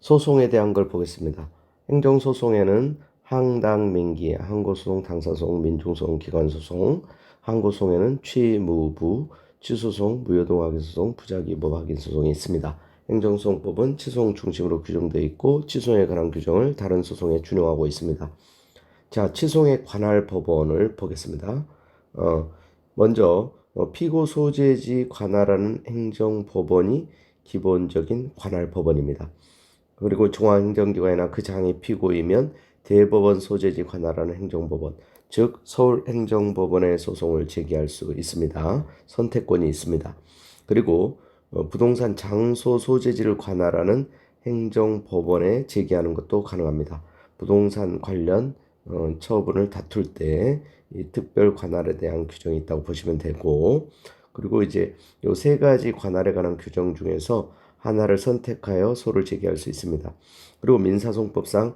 소송에 대한 걸 보겠습니다. 행정소송에는 항당, 민기, 항고소송, 당사소송, 민중소송, 기관소송, 항고소송에는 취무부, 취소송, 무효동학인소송, 부작위법확인소송이 있습니다. 행정소송법은 취소송 중심으로 규정되어 있고 취소에 관한 규정을 다른 소송에 준용하고 있습니다. 자, 취소에 관할 법원을 보겠습니다. 먼저 피고 소재지 관할하는 행정법원이 기본적인 관할 법원입니다. 그리고 중앙행정기관이나 그 장이 피고이면 대법원 소재지 관할하는 행정법원, 즉 서울행정법원에 소송을 제기할 수 있습니다. 선택권이 있습니다. 그리고 부동산 장소 소재지를 관할하는 행정법원에 제기하는 것도 가능합니다. 부동산 관련 처분을 다툴 때 이 특별 관할에 대한 규정이 있다고 보시면 되고, 그리고 이제 요 세 가지 관할에 관한 규정 중에서 하나를 선택하여 소를 제기할 수 있습니다. 그리고 민사소송법상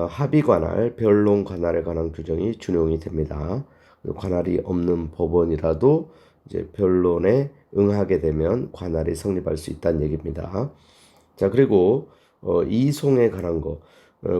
합의 관할, 변론 관할에 관한 규정이 준용이 됩니다. 관할이 없는 법원이라도 이제 변론에 응하게 되면 관할이 성립할 수 있다는 얘기입니다. 자, 그리고 이송에 관한 거,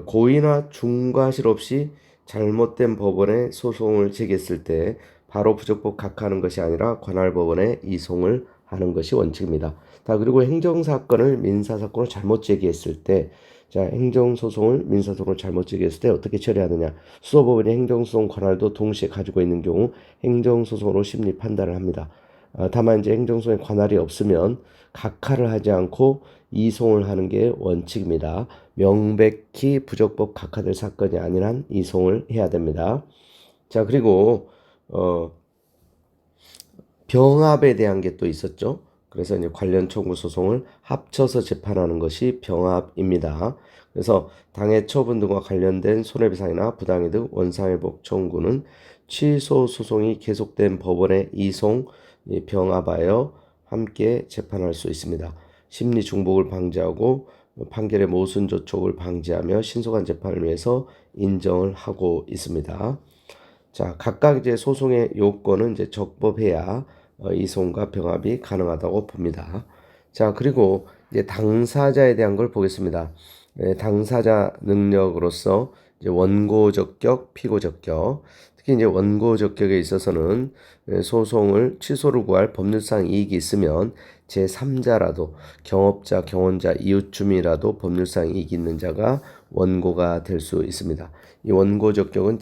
고의나 중과실 없이 잘못된 법원에 소송을 제기했을 때 바로 부적법 각하하는 것이 아니라 관할법원에 이송을 하는 것이 원칙입니다. 자, 그리고 행정사건을 민사사건으로 잘못 제기했을 때, 자, 행정소송을 민사소송으로 잘못 제기했을 때 어떻게 처리하느냐. 수소법원이 행정소송 관할도 동시에 가지고 있는 경우 행정소송으로 심리 판단을 합니다. 다만 이제 행정소송에 관할이 없으면 각하를 하지 않고 이송을 하는 게 원칙입니다. 명백히 부적법 각하될 사건이 아닌 한 이송을 해야 됩니다. 자, 그리고 병합에 대한 게 또 있었죠. 그래서 이제 관련 청구 소송을 합쳐서 재판하는 것이 병합입니다. 그래서 당해 처분 등과 관련된 손해배상이나 부당해 등 원상회복 청구는 취소 소송이 계속된 법원에 이송, 병합하여 함께 재판할 수 있습니다. 심리 중복을 방지하고 판결의 모순 조촉을 방지하며 신속한 재판을 위해서 인정을 하고 있습니다. 자, 각각 이제 소송의 요건은 이제 적법해야 이송과 병합이 가능하다고 봅니다. 자, 그리고 이제 당사자에 대한 걸 보겠습니다. 당사자 능력으로서 이제 원고 적격, 피고 적격. 특히 이제 원고 적격에 있어서는 소송을 취소를 구할 법률상 이익이 있으면 제3자라도 경업자, 경원자, 이웃 주민이라도 법률상 이익이 있는 자가 원고가 될 수 있습니다. 이 원고 적격은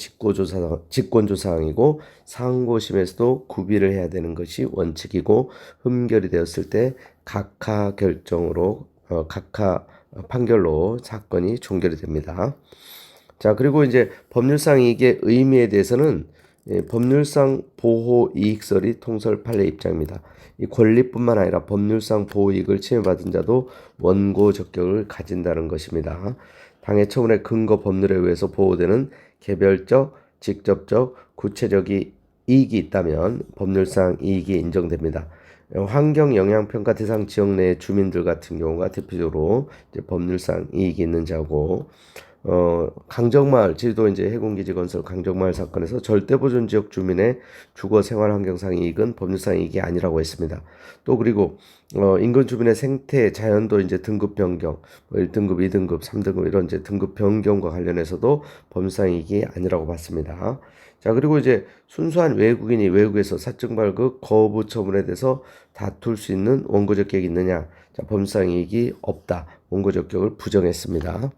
직권조사항이고 상고심에서도 구비를 해야 되는 것이 원칙이고 흠결이 되었을 때 각하 결정으로 각하 판결로 사건이 종결이 됩니다. 자, 그리고 이제 법률상 이익의 의미에 대해서는 법률상 보호 이익설이 통설 판례 입장입니다. 이 권리뿐만 아니라 법률상 보호 이익을 침해받은 자도 원고 적격을 가진다는 것입니다. 당해 처분의 근거 법률에 의해서 보호되는 개별적, 직접적, 구체적인 이익이 있다면 법률상 이익이 인정됩니다. 환경영향평가 대상 지역 내 주민들 같은 경우가 대표적으로 이제 법률상 이익이 있는 자고, 강정마을, 제주도 이제 해군기지 건설 강정마을 사건에서 절대보존 지역 주민의 주거 생활 환경상 이익은 법률상 이익이 아니라고 했습니다. 또 그리고 인근 주민의 생태 자연도 이제 등급 변경, 1등급, 2등급, 3등급 이런 이제 등급 변경과 관련해서도 법률상 이익이 아니라고 봤습니다. 자, 그리고 이제 순수한 외국인이 외국에서 사적 발급 거부 처분에 대해서 다툴 수 있는 원고 적격이 있느냐? 자, 법률상 이익이 없다. 원고 적격을 부정했습니다.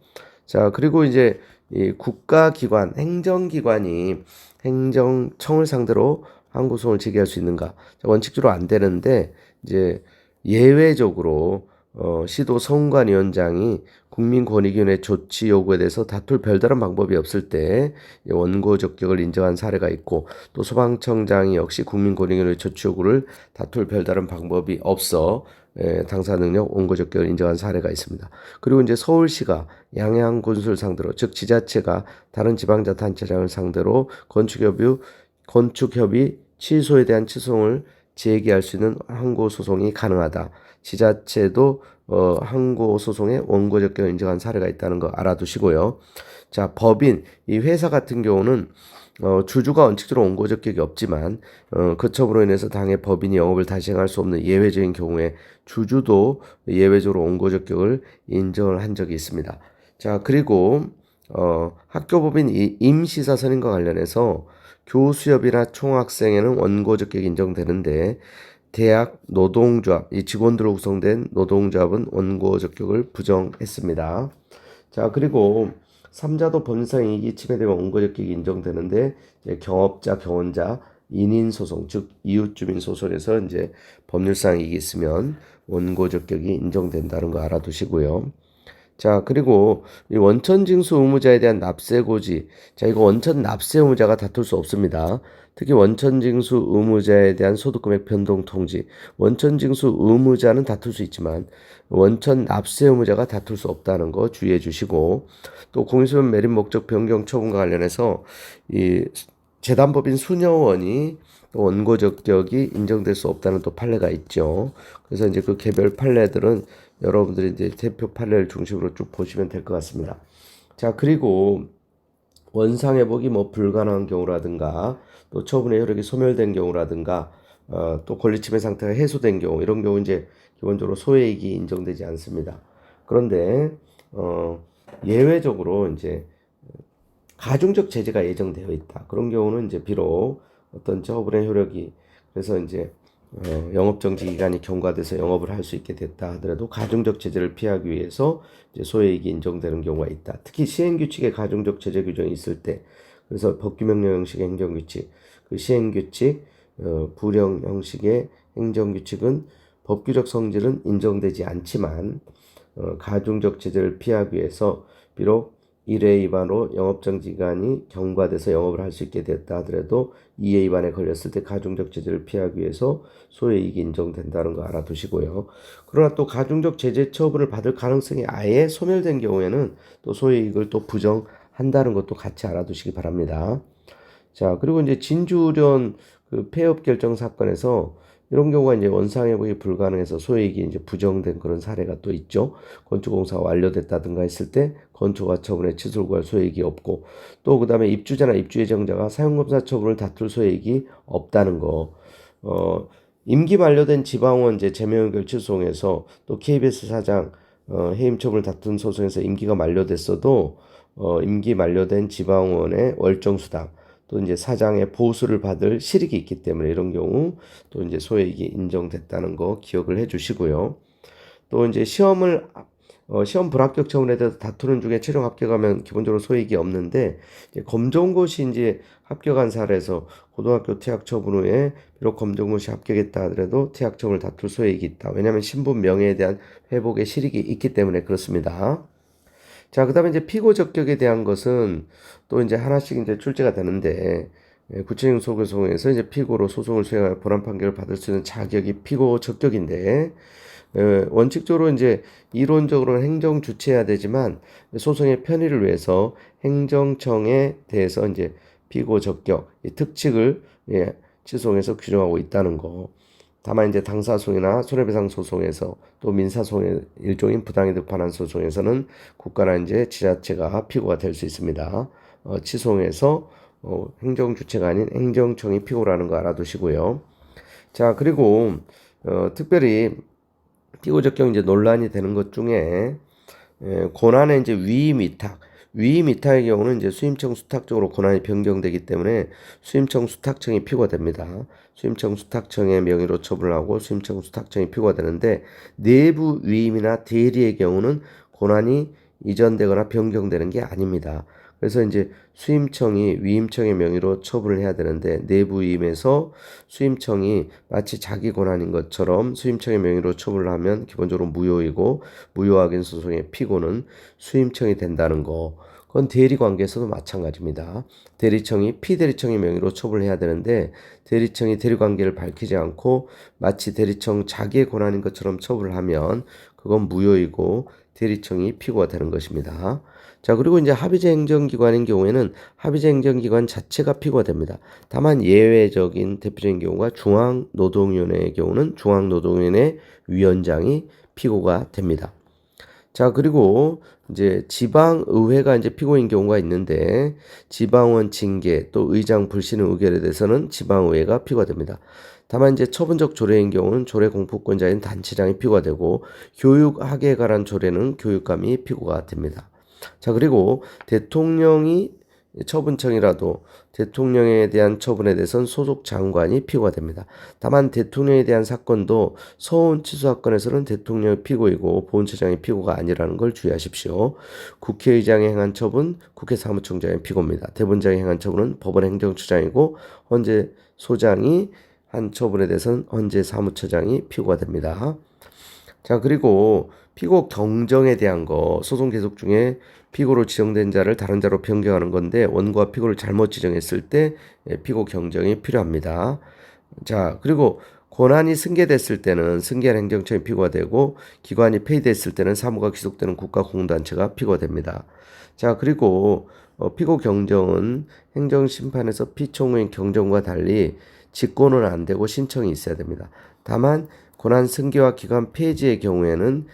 자, 그리고 이제 이 국가기관, 행정기관이 행정청을 상대로 항고소송을 제기할 수 있는가? 자, 원칙적으로 안 되는데 이제 예외적으로 시도 성관위원장이 국민권익위원회 조치 요구에 대해서 다툴 별다른 방법이 없을 때 원고 적격을 인정한 사례가 있고, 또 소방청장이 역시 국민권익위원회 조치 요구를 다툴 별다른 방법이 없어 당사 능력 원고 적격을 인정한 사례가 있습니다. 그리고 이제 서울시가 양양군수를 상대로, 즉 지자체가 다른 지방자치단체장을 상대로 건축협의 취소에 대한 취소를 제기할 수 있는 항고소송이 가능하다. 지자체도 항고소송에 원고 적격을 인정한 사례가 있다는 거 알아두시고요. 자, 법인, 이 회사 같은 경우는 주주가 원칙적으로 원고적격이 없지만 그 처분으로 인해서 당해 법인이 영업을 다시 행할 수 없는 예외적인 경우에 주주도 예외적으로 원고적격을 인정을 한 적이 있습니다. 자, 그리고 학교법인 임시사 선임과 관련해서 교수협이나 총학생회는 원고적격이 인정되는데 대학 노동조합, 이 직원들로 구성된 노동조합은 원고적격을 부정했습니다. 자, 그리고 삼자도 법률상 이익이 침해되면 원고적격이 인정되는데 이제 경업자, 경원자, 인인소송, 즉 이웃주민 소송에서 이제 법률상 이익이 있으면 원고적격이 인정된다는 거 알아두시고요. 자, 그리고 이 원천징수 의무자에 대한 납세고지. 자, 이거 원천 납세 의무자가 다툴 수 없습니다. 특히 원천징수 의무자에 대한 소득금액 변동 통지. 원천징수 의무자는 다툴 수 있지만 원천 납세 의무자가 다툴 수 없다는 거 주의해 주시고, 또 공유수변 매립 목적 변경 처분과 관련해서 이 재단법인 수녀원이 또 원고적격이 인정될 수 없다는 또 판례가 있죠. 그래서 이제 그 개별 판례들은 여러분들이 이제 대표 판례를 중심으로 쭉 보시면 될 것 같습니다. 자, 그리고 원상회복이 뭐 불가능한 경우라든가 또 처분의 효력이 소멸된 경우라든가 또 권리침해 상태가 해소된 경우, 이런 경우 이제 기본적으로 소외이익이 인정되지 않습니다. 그런데 예외적으로 이제 가중적 제재가 예정되어 있다. 그런 경우는 이제 비록 어떤 처분의 효력이, 그래서 이제 영업정지 기간이 경과돼서 영업을 할 수 있게 됐다 하더라도 가중적 제재를 피하기 위해서 이제 소외이익이 인정되는 경우가 있다. 특히 시행규칙에 가중적 제재 규정이 있을 때, 그래서 법규명령 형식의 행정규칙, 그 시행규칙, 부령 형식의 행정규칙은 법규적 성질은 인정되지 않지만 가중적 제재를 피하기 위해서 비록 1회 위반으로 영업정지 기간이 경과돼서 영업을 할 수 있게 됐다 하더라도 2회 위반에 걸렸을 때 가중적 제재를 피하기 위해서 소외이익이 인정된다는 거 알아두시고요. 그러나 또 가중적 제재 처분을 받을 가능성이 아예 소멸된 경우에는 또 소외이익을 또 부정한다는 것도 같이 알아두시기 바랍니다. 자, 그리고 이제 진주련 그 폐업 결정 사건에서 이런 경우가 이제 원상회복이 불가능해서 소액이 이제 부정된 그런 사례가 또 있죠. 건축공사가 완료됐다든가 했을 때 건축허가 처분에 취소를 구할 소액이 없고, 또 그다음에 입주자나 입주 예정자가 사용검사 처분을 다툴 소액이 없다는 거. 임기 만료된 지방원 이제 제명연결 취소송에서 또 KBS 사장 해임 처분을 다툰 소송에서 임기가 만료됐어도 임기 만료된 지방원의 월정수당, 또 이제 사장의 보수를 받을 실익이 있기 때문에 이런 경우 또 이제 소액이 인정됐다는 거 기억을 해 주시고요. 또 이제 시험 불합격 처분에 대해서 다투는 중에 최종 합격하면 기본적으로 소액이 없는데, 이제 검정고시 이제 합격한 사례에서 고등학교 퇴학 처분 후에 비록 검정고시 합격했다 하더라도 퇴학 처분을 다툴 소액이 있다. 왜냐하면 신분 명예에 대한 회복의 실익이 있기 때문에 그렇습니다. 자, 그다음에 이제 피고 적격에 대한 것은 또 이제 하나씩 이제 출제가 되는데, 구체적 소송에서 이제 피고로 소송을 수행하여 본안 판결을 받을 수 있는 자격이 피고 적격인데, 원칙적으로 이제 이론적으로는 행정 주체해야 되지만 소송의 편의를 위해서 행정청에 대해서 이제 피고 적격 이 특칙을 취소해서 규정하고 있다는 거. 다만 이제 당사소송이나 손해배상 소송에서 또 민사소송의 일종인 부당이득 반환 소송에서는 국가나 이제 지자체가 피고가 될 수 있습니다. 취소해서 행정 주체가 아닌 행정청이 피고라는 거 알아두시고요. 자, 그리고 특별히 피고 적격 이제 논란이 되는 것 중에 고난의 이제 위임 위탁의 경우는 이제 수임청 수탁적으로 고난이 변경되기 때문에 수임청 수탁청이 피고가 됩니다. 수임청 수탁청의 명의로 처분을 하고 수임청 수탁청이 피고가 되는데, 내부 위임이나 대리의 경우는 고난이 이전되거나 변경되는 게 아닙니다. 그래서 이제 수임청이 위임청의 명의로 처분을 해야 되는데, 내부 위임에서 수임청이 마치 자기 권한인 것처럼 수임청의 명의로 처분을 하면 기본적으로 무효이고, 무효확인 소송의 피고는 수임청이 된다는 거. 그건 대리관계에서도 마찬가지입니다. 대리청이 피대리청의 명의로 처분을 해야 되는데, 대리청이 대리관계를 밝히지 않고 마치 대리청 자기의 권한인 것처럼 처분을 하면 그건 무효이고 대리청이 피고가 되는 것입니다. 자, 그리고 이제 합의제 행정기관인 경우에는 합의제 행정기관 자체가 피고가 됩니다. 다만 예외적인 대표적인 경우가 중앙노동위원회의 경우는 중앙노동위원회 위원장이 피고가 됩니다. 자, 그리고 이제 지방의회가 이제 피고인 경우가 있는데 지방원 징계 또 의장 불신 의결에 대해서는 지방의회가 피고가 됩니다. 다만 이제 처분적 조례인 경우는 조례 공포권자인 단체장이 피고가 되고 교육학에 관한 조례는 교육감이 피고가 됩니다. 자, 그리고 대통령이 처분청이라도 대통령에 대한 처분에 대해서는 소속 장관이 피고가 됩니다. 다만 대통령에 대한 사건도 서훈 취소 사건에서는 대통령이 피고이고 보훈처장이 피고가 아니라는 걸 주의하십시오. 국회의장이 행한 처분, 국회 사무총장이 피고입니다. 대법원장이 행한 처분은 법원 행정처장이고 헌재 소장이 한 처분에 대해서는 헌재 사무처장이 피고가 됩니다. 자, 그리고 피고 경정에 대한 거 소송 계속 중에 피고로 지정된 자를 다른 자로 변경하는 건데 원고가 피고를 잘못 지정했을 때 피고 경정이 필요합니다. 자, 그리고 권한이 승계됐을 때는 승계한 행정처이 피고가 되고 기관이 폐위됐을 때는 사무가 귀속되는 국가공단체가 피고가 됩니다. 자, 그리고 피고 경정은 행정심판에서 피청구인 경정과 달리 직권은 안 되고 신청이 있어야 됩니다. 다만 권한 승계와 기관 폐지의 경우에는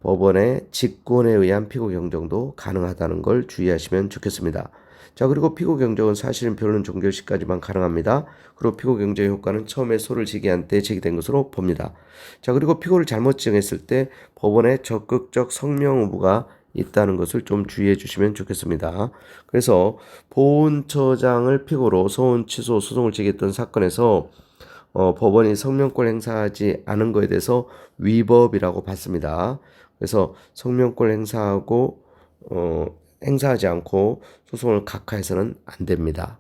법원의 직권에 의한 피고 경정도 가능하다는 걸 주의하시면 좋겠습니다. 자, 그리고 피고 경정은 사실은 변론 종결 시까지만 가능합니다. 그리고 피고 경정의 효과는 처음에 소를 제기한 때 제기된 것으로 봅니다. 자, 그리고 피고를 잘못 지정했을 때 법원의 적극적 성명 의무가 있다는 것을 좀 주의해 주시면 좋겠습니다. 그래서 보훈처장을 피고로 서훈 취소 소송을 제기했던 사건에서 법원이 성명권 행사하지 않은 것에 대해서 위법이라고 봤습니다. 그래서 성명권 행사하지 않고 소송을 각하해서는 안 됩니다.